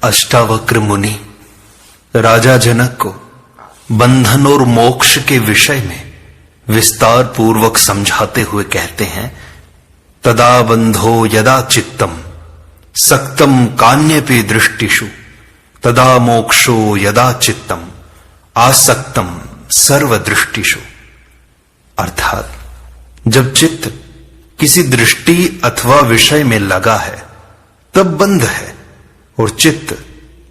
अष्टावक्र मुनि राजा जनक को बंधन और मोक्ष के विषय में विस्तार पूर्वक समझाते हुए कहते हैं, तदा बंधो यदा चित्तम सक्तम कान्यपि दृष्टिषु तदा मोक्षो यदा चित्तम आसक्तम सर्वदृष्टिषु। अर्थात जब चित्त किसी दृष्टि अथवा विषय में लगा है तब बंध है, और चित्त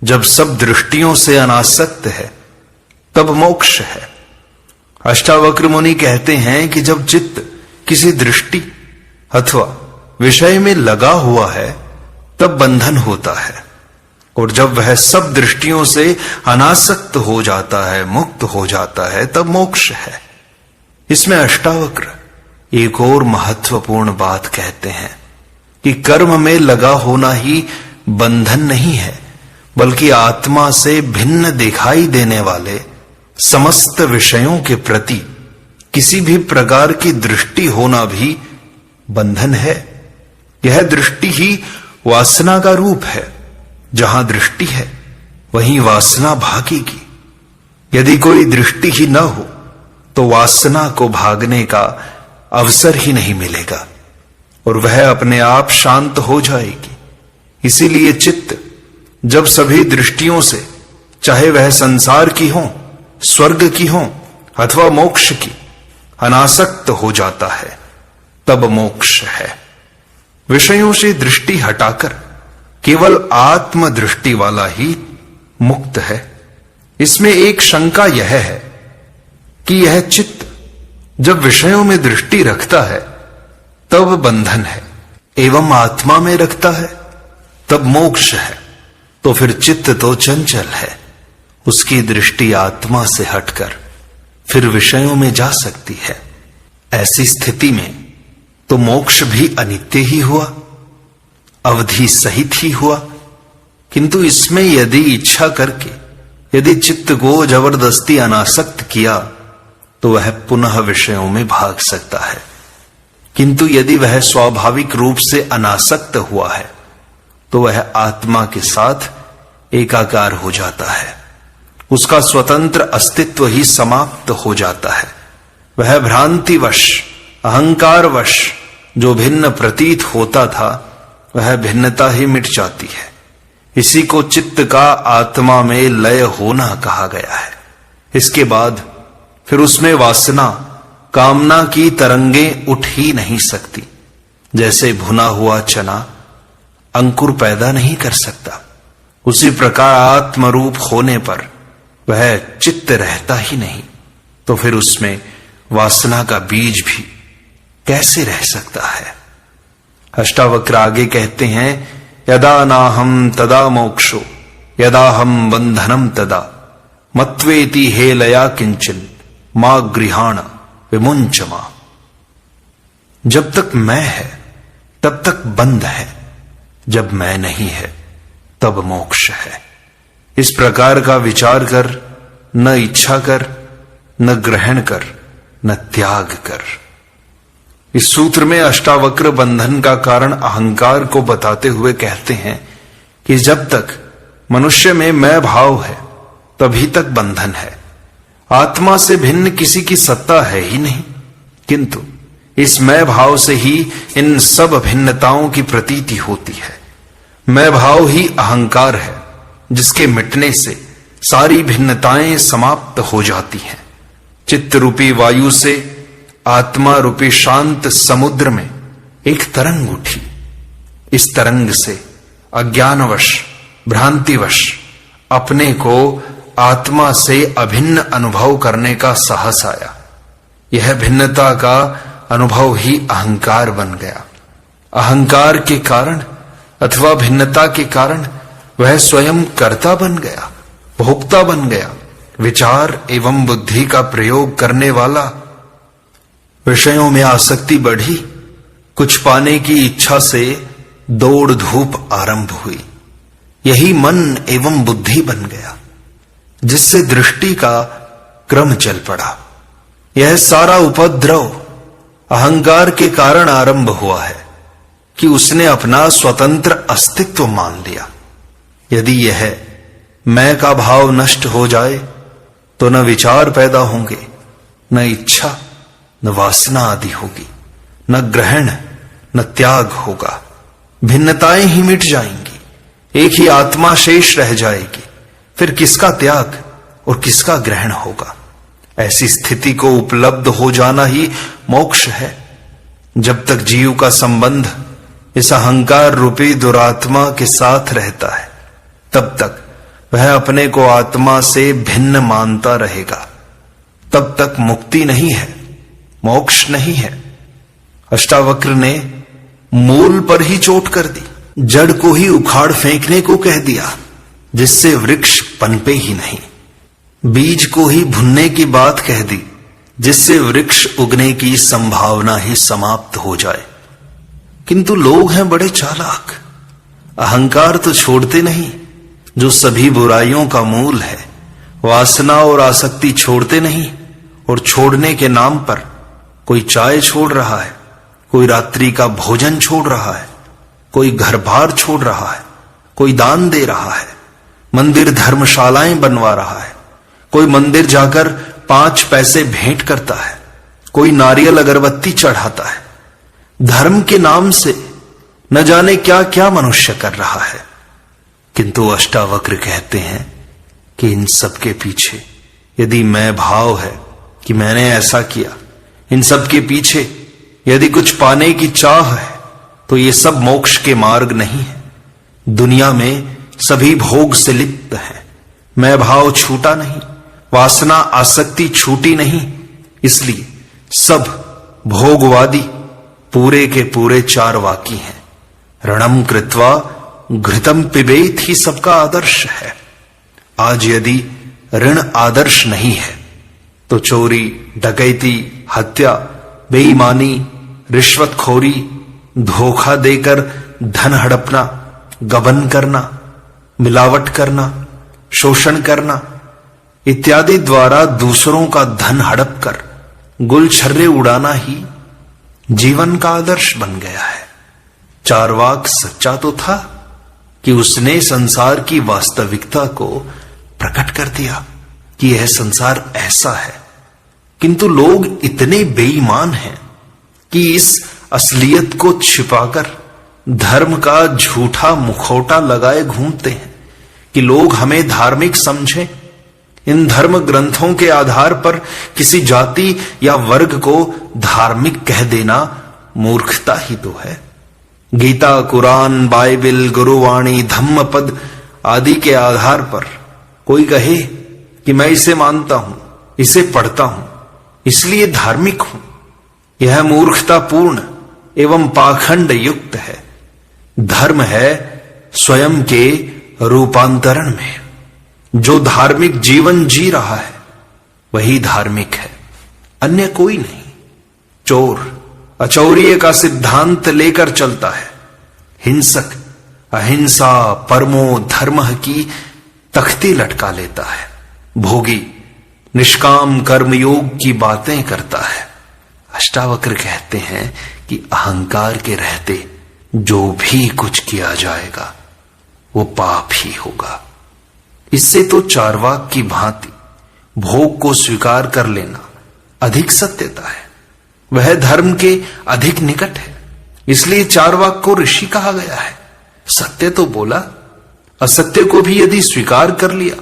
जब सब दृष्टियों से अनासक्त है तब मोक्ष है। अष्टावक्र मुनि कहते हैं कि जब चित्त किसी दृष्टि अथवा विषय में लगा हुआ है तब बंधन होता है, और जब वह सब दृष्टियों से अनासक्त हो जाता है, मुक्त हो जाता है, तब मोक्ष है। इसमें अष्टावक्र एक और महत्वपूर्ण बात कहते हैं कि कर्म में लगा होना ही बंधन नहीं है, बल्कि आत्मा से भिन्न दिखाई देने वाले समस्त विषयों के प्रति किसी भी प्रकार की दृष्टि होना भी बंधन है। यह दृष्टि ही वासना का रूप है। जहां दृष्टि है वहीं वासना भागेगी। यदि कोई दृष्टि ही न हो तो वासना को भागने का अवसर ही नहीं मिलेगा और वह अपने आप शांत हो जाएगी। इसीलिए चित्त जब सभी दृष्टियों से, चाहे वह संसार की हो, स्वर्ग की हो अथवा मोक्ष की, अनासक्त हो जाता है तब मोक्ष है। विषयों से दृष्टि हटाकर केवल आत्म दृष्टि वाला ही मुक्त है। इसमें एक शंका यह है कि यह चित्त जब विषयों में दृष्टि रखता है तब बंधन है, एवं आत्मा में रखता है तब मोक्ष है। तो फिर चित्त तो चंचल है, उसकी दृष्टि आत्मा से हटकर फिर विषयों में जा सकती है। ऐसी स्थिति में तो मोक्ष भी अनित्य ही हुआ, अवधि सहित ही हुआ। किंतु इसमें यदि इच्छा करके यदि चित्त को जबरदस्ती अनासक्त किया तो वह पुनः विषयों में भाग सकता है। किंतु यदि वह स्वाभाविक रूप से अनासक्त हुआ है तो वह आत्मा के साथ एकाकार हो जाता है। उसका स्वतंत्र अस्तित्व ही समाप्त हो जाता है। वह भ्रांतिवश, अहंकारवश जो भिन्न प्रतीत होता था वह भिन्नता ही मिट जाती है। इसी को चित्त का आत्मा में लय होना कहा गया है। इसके बाद फिर उसमें वासना, कामना की तरंगें उठ ही नहीं सकती। जैसे भुना हुआ चना अंकुर पैदा नहीं कर सकता, उसी प्रकार आत्मरूप होने पर वह चित्त रहता ही नहीं, तो फिर उसमें वासना का बीज भी कैसे रह सकता है। अष्टावक्र आगे कहते हैं, यदा नाहम तदा मोक्षो यदा हम बंधनम तदा मत्वेति हेलया किंचन मा गृहाण विमुंचमा। जब तक मैं है तब तक बंध है, जब मैं नहीं है तब मोक्ष है। इस प्रकार का विचार कर, न इच्छा कर, न ग्रहण कर, न त्याग कर। इस सूत्र में अष्टावक्र बंधन का कारण अहंकार को बताते हुए कहते हैं कि जब तक मनुष्य में मैं भाव है तभी तक बंधन है। आत्मा से भिन्न किसी की सत्ता है ही नहीं, किंतु इस मैं भाव से ही इन सब भिन्नताओं की प्रतीति होती है। मैं भाव ही अहंकार है, जिसके मिटने से सारी भिन्नताएं समाप्त हो जाती हैं। चित्त रूपी वायु से आत्मा रूपी शांत समुद्र में एक तरंग उठी। इस तरंग से अज्ञानवश, भ्रांतिवश अपने को आत्मा से अभिन्न अनुभव करने का साहस आया। यह भिन्नता का अनुभव ही अहंकार बन गया। अहंकार के कारण अथवा भिन्नता के कारण वह स्वयं कर्ता बन गया, भोक्ता बन गया, विचार एवं बुद्धि का प्रयोग करने वाला। विषयों में आसक्ति बढ़ी, कुछ पाने की इच्छा से दौड़ धूप आरंभ हुई। यही मन एवं बुद्धि बन गया, जिससे दृष्टि का क्रम चल पड़ा। यह सारा उपद्रव अहंकार के कारण आरंभ हुआ है कि उसने अपना स्वतंत्र अस्तित्व मान लिया। यदि यह मैं का भाव नष्ट हो जाए तो न विचार पैदा होंगे, न इच्छा, न वासना आदि होगी, न ग्रहण न त्याग होगा। भिन्नताएं ही मिट जाएंगी, एक ही आत्मा शेष रह जाएगी। फिर किसका त्याग और किसका ग्रहण होगा? ऐसी स्थिति को उपलब्ध हो जाना ही मोक्ष है। जब तक जीव का संबंध इस अहंकार रूपी दुरात्मा के साथ रहता है, तब तक वह अपने को आत्मा से भिन्न मानता रहेगा। तब तक मुक्ति नहीं है, मोक्ष नहीं है। अष्टावक्र ने मूल पर ही चोट कर दी, जड़ को ही उखाड़ फेंकने को कह दिया, जिससे वृक्ष पनपे ही नहीं। बीज को ही भुनने की बात कह दी, जिससे वृक्ष उगने की संभावना ही समाप्त हो जाए। किंतु लोग हैं बड़े चालाक, अहंकार तो छोड़ते नहीं, जो सभी बुराइयों का मूल है। वासना और आसक्ति छोड़ते नहीं, और छोड़ने के नाम पर कोई चाय छोड़ रहा है, कोई रात्रि का भोजन छोड़ रहा है, कोई घर बार छोड़ रहा है, कोई दान दे रहा है, मंदिर धर्मशालाएं बनवा रहा है, कोई मंदिर जाकर 5 पैसे भेंट करता है, कोई नारियल अगरबत्ती चढ़ाता है। धर्म के नाम से न जाने क्या क्या मनुष्य कर रहा है। किंतु अष्टावक्र कहते हैं कि इन सब के पीछे यदि मैं भाव है कि मैंने ऐसा किया, इन सब के पीछे यदि कुछ पाने की चाह है, तो ये सब मोक्ष के मार्ग नहीं है। दुनिया में सभी भोग से लिप्त है, मैं भाव छूटा नहीं, वासना आसक्ति छूटी नहीं। इसलिए सब भोगवादी पूरे के पूरे चारवाकी हैं। ऋणम कृत्वा घृतम पिबेत ही सबका आदर्श है। आज यदि ऋण आदर्श नहीं है तो चोरी, डकैती, हत्या, बेईमानी, रिश्वतखोरी, धोखा देकर धन हड़पना, गबन करना, मिलावट करना, शोषण करना इत्यादि द्वारा दूसरों का धन हड़प कर गुलछर्रे उड़ाना ही जीवन का आदर्श बन गया है। चारवाक सच्चा तो था कि उसने संसार की वास्तविकता को प्रकट कर दिया कि यह संसार ऐसा है, किंतु लोग इतने बेईमान हैं कि इस असलियत को छिपाकर धर्म का झूठा मुखौटा लगाए घूमते हैं कि लोग हमें धार्मिक समझें। इन धर्म ग्रंथों के आधार पर किसी जाति या वर्ग को धार्मिक कह देना मूर्खता ही तो है। गीता, कुरान, बाइबिल, गुरुवाणी, धम्मपद आदि के आधार पर कोई कहे कि मैं इसे मानता हूं, इसे पढ़ता हूं, इसलिए धार्मिक हूं, यह मूर्खतापूर्ण एवं पाखंड युक्त है। धर्म है स्वयं के रूपांतरण में। जो धार्मिक जीवन जी रहा है वही धार्मिक है, अन्य कोई नहीं। चोर अचौर्य का सिद्धांत लेकर चलता है, हिंसक अहिंसा परमो धर्म की तख्ती लटका लेता है, भोगी निष्काम कर्मयोग की बातें करता है। अष्टावक्र कहते हैं कि अहंकार के रहते जो भी कुछ किया जाएगा वो पाप ही होगा। इससे तो चारवाक की भांति भोग को स्वीकार कर लेना अधिक सत्यता है, वह धर्म के अधिक निकट है। इसलिए चारवाक को ऋषि कहा गया है। सत्य तो बोला, असत्य को भी यदि स्वीकार कर लिया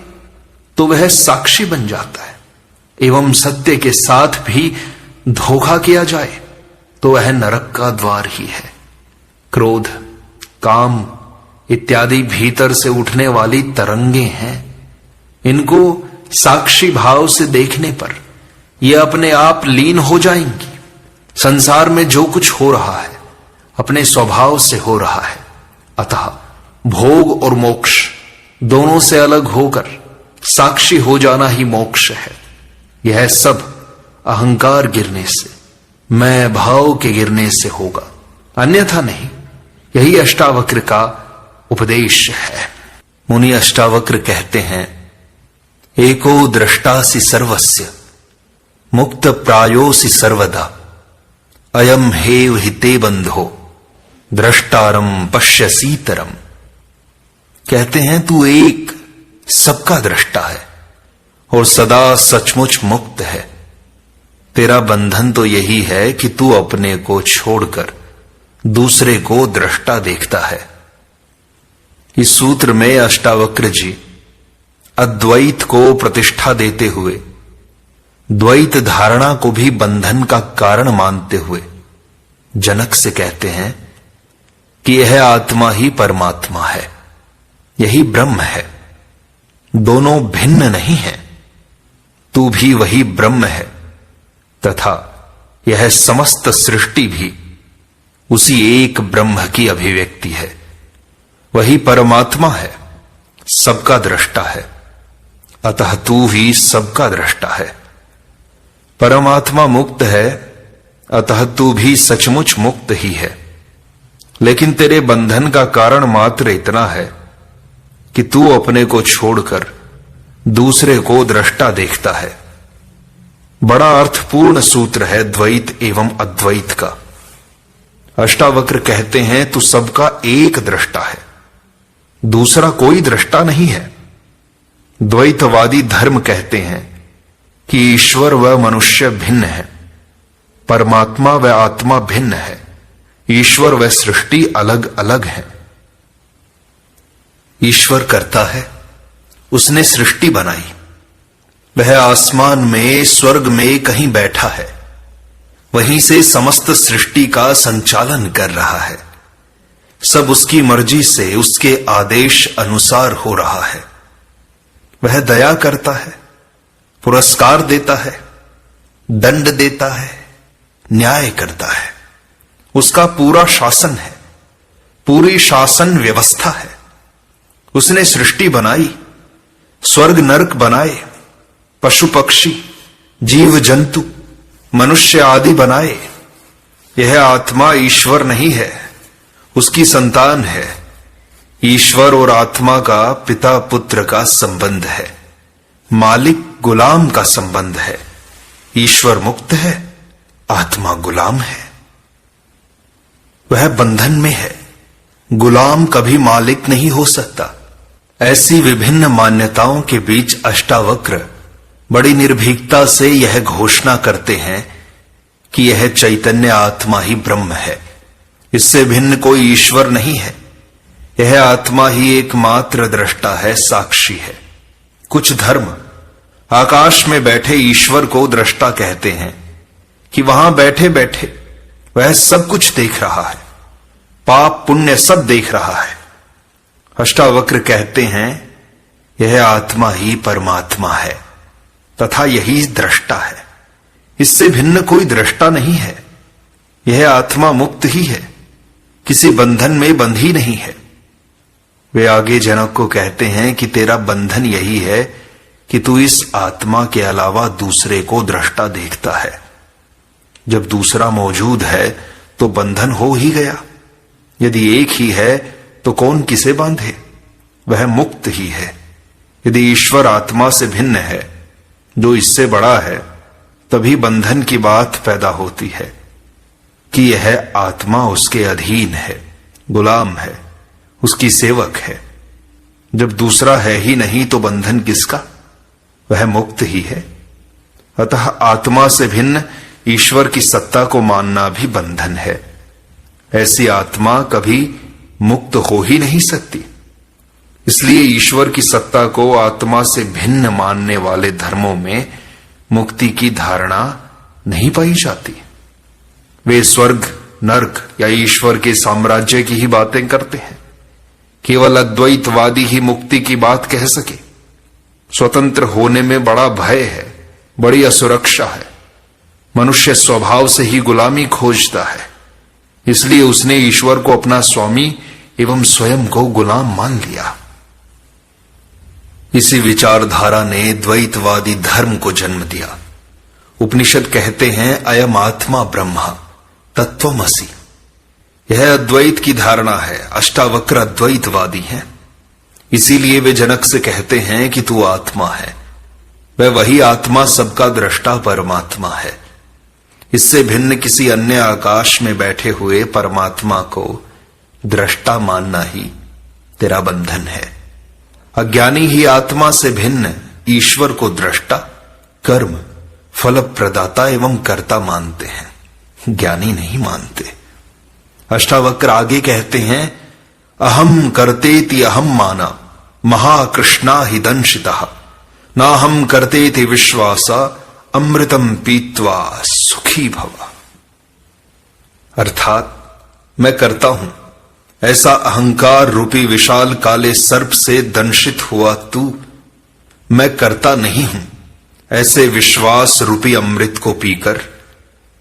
तो वह साक्षी बन जाता है। एवं सत्य के साथ भी धोखा किया जाए तो वह नरक का द्वार ही है। क्रोध, काम इत्यादि भीतर से उठने वाली तरंगे हैं। इनको साक्षी भाव से देखने पर ये अपने आप लीन हो जाएंगी। संसार में जो कुछ हो रहा है अपने स्वभाव से हो रहा है। अतः भोग और मोक्ष दोनों से अलग होकर साक्षी हो जाना ही मोक्ष है। यह सब अहंकार गिरने से, मैं भाव के गिरने से होगा, अन्यथा नहीं। यही अष्टावक्र का उपदेश है। मुनि अष्टावक्र कहते हैं, एको द्रष्टासि सर्वस्य मुक्त प्रायोसि सर्वदा अयम हेव हिते बंधो द्रष्टारम पश्यसीतरम। कहते हैं तू एक सबका दृष्टा है और सदा सचमुच मुक्त है। तेरा बंधन तो यही है कि तू अपने को छोड़कर दूसरे को दृष्टा देखता है। इस सूत्र में अष्टावक्र जी अद्वैत को प्रतिष्ठा देते हुए द्वैत धारणा को भी बंधन का कारण मानते हुए जनक से कहते हैं कि यह आत्मा ही परमात्मा है, यही ब्रह्म है, दोनों भिन्न नहीं है। तू भी वही ब्रह्म है तथा यह समस्त सृष्टि भी उसी एक ब्रह्म की अभिव्यक्ति है। वही परमात्मा है, सबका दृष्टा है, अतः तू ही सबका दृष्टा है। परमात्मा मुक्त है, अतः तू भी सचमुच मुक्त ही है। लेकिन तेरे बंधन का कारण मात्र इतना है कि तू अपने को छोड़कर दूसरे को दृष्टा देखता है। बड़ा अर्थपूर्ण सूत्र है द्वैत एवं अद्वैत का। अष्टावक्र कहते हैं तू सबका एक दृष्टा है, दूसरा कोई दृष्टा नहीं है। द्वैतवादी धर्म कहते हैं कि ईश्वर व मनुष्य भिन्न है, परमात्मा व आत्मा भिन्न है, ईश्वर व सृष्टि अलग अलग है। ईश्वर करता है, उसने सृष्टि बनाई, वह आसमान में स्वर्ग में कहीं बैठा है, वहीं से समस्त सृष्टि का संचालन कर रहा है। सब उसकी मर्जी से उसके आदेश अनुसार हो रहा है। वह दया करता है, पुरस्कार देता है, दंड देता है, न्याय करता है। उसका पूरा शासन है, पूरी शासन व्यवस्था है। उसने सृष्टि बनाई, स्वर्ग नरक बनाए, पशु पक्षी जीव जंतु मनुष्य आदि बनाए। यह आत्मा ईश्वर नहीं है, उसकी संतान है। ईश्वर और आत्मा का पिता पुत्र का संबंध है, मालिक गुलाम का संबंध है। ईश्वर मुक्त है, आत्मा गुलाम है। वह बंधन में है, गुलाम कभी मालिक नहीं हो सकता। ऐसी विभिन्न मान्यताओं के बीच अष्टावक्र बड़ी निर्भीकता से यह घोषणा करते हैं कि यह चैतन्य आत्मा ही ब्रह्म है, इससे भिन्न कोई ईश्वर नहीं है। यह आत्मा ही एकमात्र दृष्टा है, साक्षी है। कुछ धर्म आकाश में बैठे ईश्वर को दृष्टा कहते हैं कि वहां बैठे बैठे वह सब कुछ देख रहा है, पाप पुण्य सब देख रहा है। अष्टावक्र कहते हैं यह आत्मा ही परमात्मा है तथा यही दृष्टा है, इससे भिन्न कोई दृष्टा नहीं है। यह आत्मा मुक्त ही है, किसी बंधन में बंधी नहीं है। वे आगे जनक को कहते हैं कि तेरा बंधन यही है कि तू इस आत्मा के अलावा दूसरे को दृष्टा देखता है। जब दूसरा मौजूद है तो बंधन हो ही गया। यदि एक ही है तो कौन किसे बांधे? वह मुक्त ही है। यदि ईश्वर आत्मा से भिन्न है, जो इससे बड़ा है, तभी बंधन की बात पैदा होती है कि यह आत्मा उसके अधीन है, गुलाम है, उसकी सेवक है। जब दूसरा है ही नहीं तो बंधन किसका? वह मुक्त ही है। अतः आत्मा से भिन्न ईश्वर की सत्ता को मानना भी बंधन है। ऐसी आत्मा कभी मुक्त हो ही नहीं सकती। इसलिए ईश्वर की सत्ता को आत्मा से भिन्न मानने वाले धर्मों में मुक्ति की धारणा नहीं पाई जाती। वे स्वर्ग नरक या ईश्वर के साम्राज्य की ही बातें करते हैं। केवल अद्वैतवादी ही मुक्ति की बात कह सके। स्वतंत्र होने में बड़ा भय है, बड़ी असुरक्षा है। मनुष्य स्वभाव से ही गुलामी खोजता है, इसलिए उसने ईश्वर को अपना स्वामी एवं स्वयं को गुलाम मान लिया। इसी विचारधारा ने द्वैतवादी धर्म को जन्म दिया। उपनिषद कहते हैं अयम आत्मा ब्रह्मा तत्वमसि। यह अद्वैत की धारणा है। अष्टावक्र अद्वैतवादी हैं, इसीलिए वे जनक से कहते हैं कि तू आत्मा है। वह वही आत्मा सबका दृष्टा परमात्मा है। इससे भिन्न किसी अन्य आकाश में बैठे हुए परमात्मा को दृष्टा मानना ही तेरा बंधन है। अज्ञानी ही आत्मा से भिन्न ईश्वर को दृष्टा, कर्म, फल प्रदाता एवं कर्ता मानते हैं, ज्ञानी नहीं मानते। अष्टावक्र आगे कहते हैं, अहम कर्तेति अहम माना महाकृष्णा हि दंशितः नाहम कर्तेति विश्वासा अमृतम पीत्वा सुखी भव। अर्थात मैं करता हूं ऐसा अहंकार रूपी विशाल काले सर्प से दंशित हुआ तू, मैं करता नहीं हूं ऐसे विश्वास रूपी अमृत को पीकर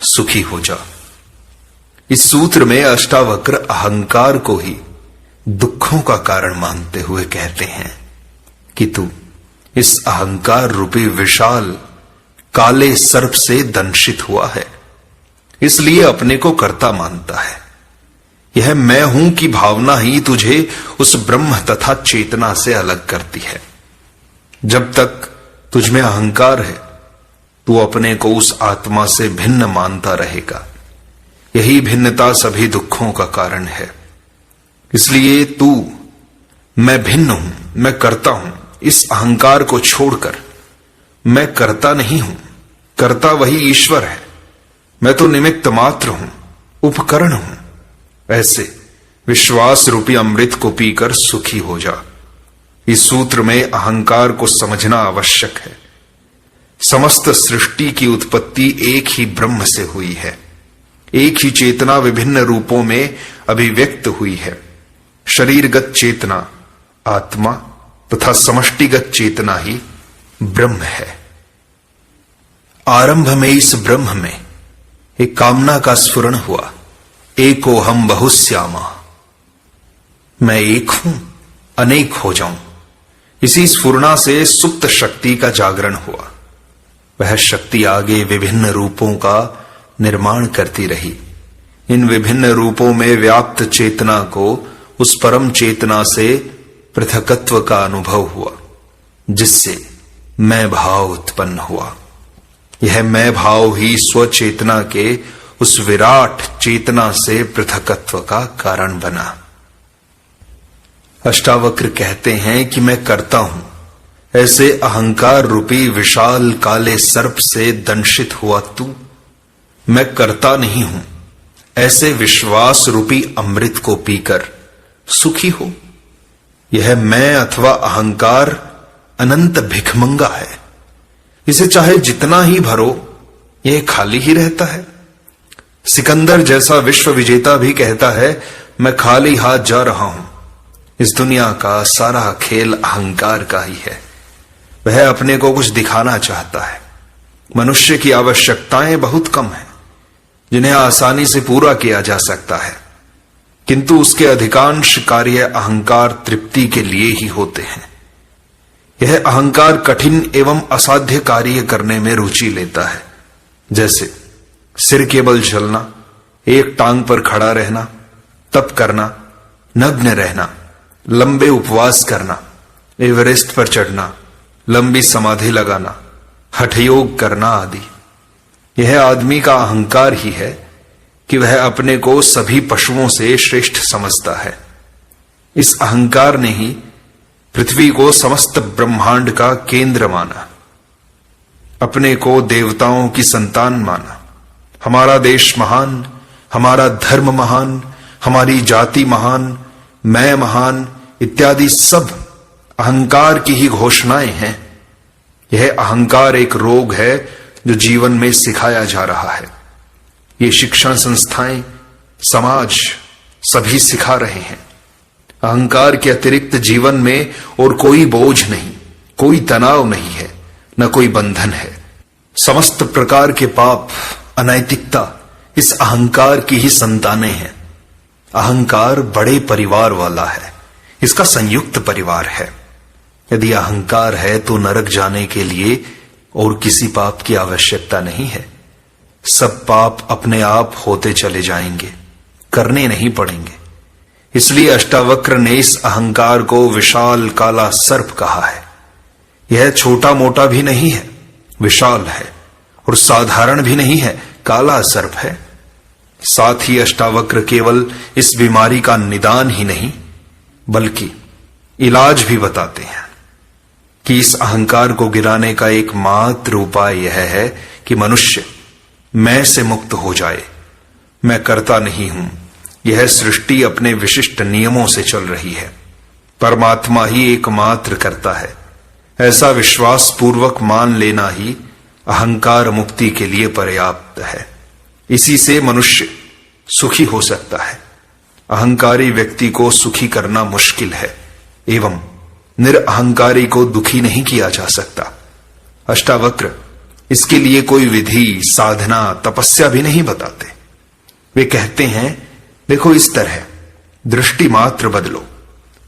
सुखी हो जा। इस सूत्र में अष्टावक्र अहंकार को ही दुखों का कारण मानते हुए कहते हैं कि तू इस अहंकार रूपी विशाल काले सर्प से दंशित हुआ है, इसलिए अपने को कर्ता मानता है। यह मैं हूं की भावना ही तुझे उस ब्रह्म तथा चेतना से अलग करती है। जब तक तुझमें अहंकार है, तू अपने को उस आत्मा से भिन्न मानता रहेगा। यही भिन्नता सभी दुखों का कारण है। इसलिए तू मैं भिन्न हूं, मैं करता हूं, इस अहंकार को छोड़कर मैं करता नहीं हूं, करता वही ईश्वर है, मैं तो निमित्त मात्र हूं, उपकरण हूं, ऐसे विश्वास रूपी अमृत को पीकर सुखी हो जा। इस सूत्र में अहंकार को समझना आवश्यक है। समस्त सृष्टि की उत्पत्ति एक ही ब्रह्म से हुई है। एक ही चेतना विभिन्न रूपों में अभिव्यक्त हुई है। शरीरगत चेतना आत्मा तथा समष्टिगत चेतना ही ब्रह्म है। आरंभ में इस ब्रह्म में एक कामना का स्फुरण हुआ, एको हम बहुश्यामा, मैं एक हूं, अनेक हो जाऊं। इसी स्फुरना से सुप्त शक्ति का जागरण हुआ। वह शक्ति आगे विभिन्न रूपों का निर्माण करती रही। इन विभिन्न रूपों में व्याप्त चेतना को उस परम चेतना से पृथकत्व का अनुभव हुआ, जिससे मैं भाव उत्पन्न हुआ। यह मैं भाव ही स्वचेतना के उस विराट चेतना से पृथकत्व का कारण बना। अष्टावक्र कहते हैं कि मैं करता हूं ऐसे अहंकार रूपी विशाल काले सर्प से दंशित हुआ तू, मैं करता नहीं हूं ऐसे विश्वास रूपी अमृत को पीकर सुखी हो। यह मैं अथवा अहंकार अनंत भिखमंगा है। इसे चाहे जितना ही भरो, यह खाली ही रहता है। सिकंदर जैसा विश्व विजेता भी कहता है, मैं खाली हाथ जा रहा हूं। इस दुनिया का सारा खेल अहंकार का ही है। वह अपने को कुछ दिखाना चाहता है। मनुष्य की आवश्यकताएं बहुत कम हैं, जिन्हें आसानी से पूरा किया जा सकता है, किंतु उसके अधिकांश कार्य अहंकार तृप्ति के लिए ही होते हैं। यह अहंकार कठिन एवं असाध्य कार्य करने में रुचि लेता है, जैसे सिर के बल चलना, एक टांग पर खड़ा रहना, तप करना, नग्न रहना, लंबे उपवास करना, एवरेस्ट पर चढ़ना, लंबी समाधि लगाना, हठयोग करना आदि। यह आदमी का अहंकार ही है कि वह अपने को सभी पशुओं से श्रेष्ठ समझता है। इस अहंकार ने ही पृथ्वी को समस्त ब्रह्मांड का केंद्र माना, अपने को देवताओं की संतान माना। हमारा देश महान, हमारा धर्म महान, हमारी जाति महान, मैं महान इत्यादि सब अहंकार की ही घोषणाएं हैं। यह अहंकार एक रोग है जो जीवन में सिखाया जा रहा है। ये शिक्षण संस्थाएं, समाज सभी सिखा रहे हैं। अहंकार के अतिरिक्त जीवन में और कोई बोझ नहीं, कोई तनाव नहीं है, न कोई बंधन है। समस्त प्रकार के पाप, अनैतिकता इस अहंकार की ही संतानें हैं। अहंकार बड़े परिवार वाला है, इसका संयुक्त परिवार है। यदि अहंकार है तो नरक जाने के लिए और किसी पाप की आवश्यकता नहीं है। सब पाप अपने आप होते चले जाएंगे, करने नहीं पड़ेंगे। इसलिए अष्टावक्र ने इस अहंकार को विशाल काला सर्प कहा है। यह छोटा मोटा भी नहीं है, विशाल है, और साधारण भी नहीं है, काला सर्प है। साथ ही अष्टावक्र केवल इस बीमारी का निदान ही नहीं, बल्कि इलाज भी बताते हैं कि इस अहंकार को गिराने का एकमात्र उपाय यह है कि मनुष्य मैं से मुक्त हो जाए। मैं करता नहीं हूं, यह सृष्टि अपने विशिष्ट नियमों से चल रही है, परमात्मा ही एकमात्र करता है, ऐसा विश्वास पूर्वक मान लेना ही अहंकार मुक्ति के लिए पर्याप्त है। इसी से मनुष्य सुखी हो सकता है। अहंकारी व्यक्ति को सुखी करना मुश्किल है एवं निरअहंकारी को दुखी नहीं किया जा सकता। अष्टावक्र इसके लिए कोई विधि, साधना, तपस्या भी नहीं बताते। वे कहते हैं, देखो इस तरह दृष्टि मात्र बदलो,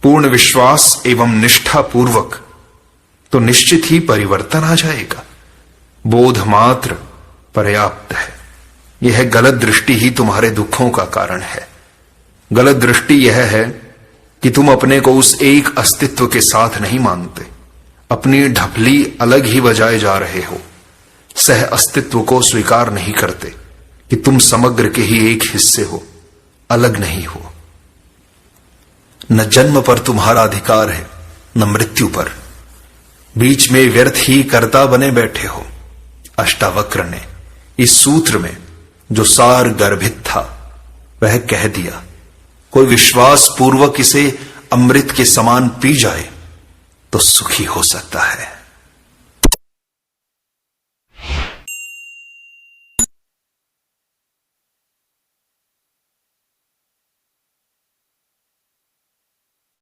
पूर्ण विश्वास एवं निष्ठा पूर्वक, तो निश्चित ही परिवर्तन आ जाएगा। बोध मात्र पर्याप्त है। यह गलत दृष्टि ही तुम्हारे दुखों का कारण है। गलत दृष्टि यह है कि तुम अपने को उस एक अस्तित्व के साथ नहीं मानते, अपनी ढपली अलग ही बजाए जा रहे हो। सह अस्तित्व को स्वीकार नहीं करते कि तुम समग्र के ही एक हिस्से हो, अलग नहीं हो। न जन्म पर तुम्हारा अधिकार है, न मृत्यु पर। बीच में व्यर्थ ही कर्ता बने बैठे हो। अष्टावक्र ने इस सूत्र में जो सार गर्भित था वह कह दिया। कोई विश्वास पूर्वक इसे अमृत के समान पी जाए तो सुखी हो सकता है।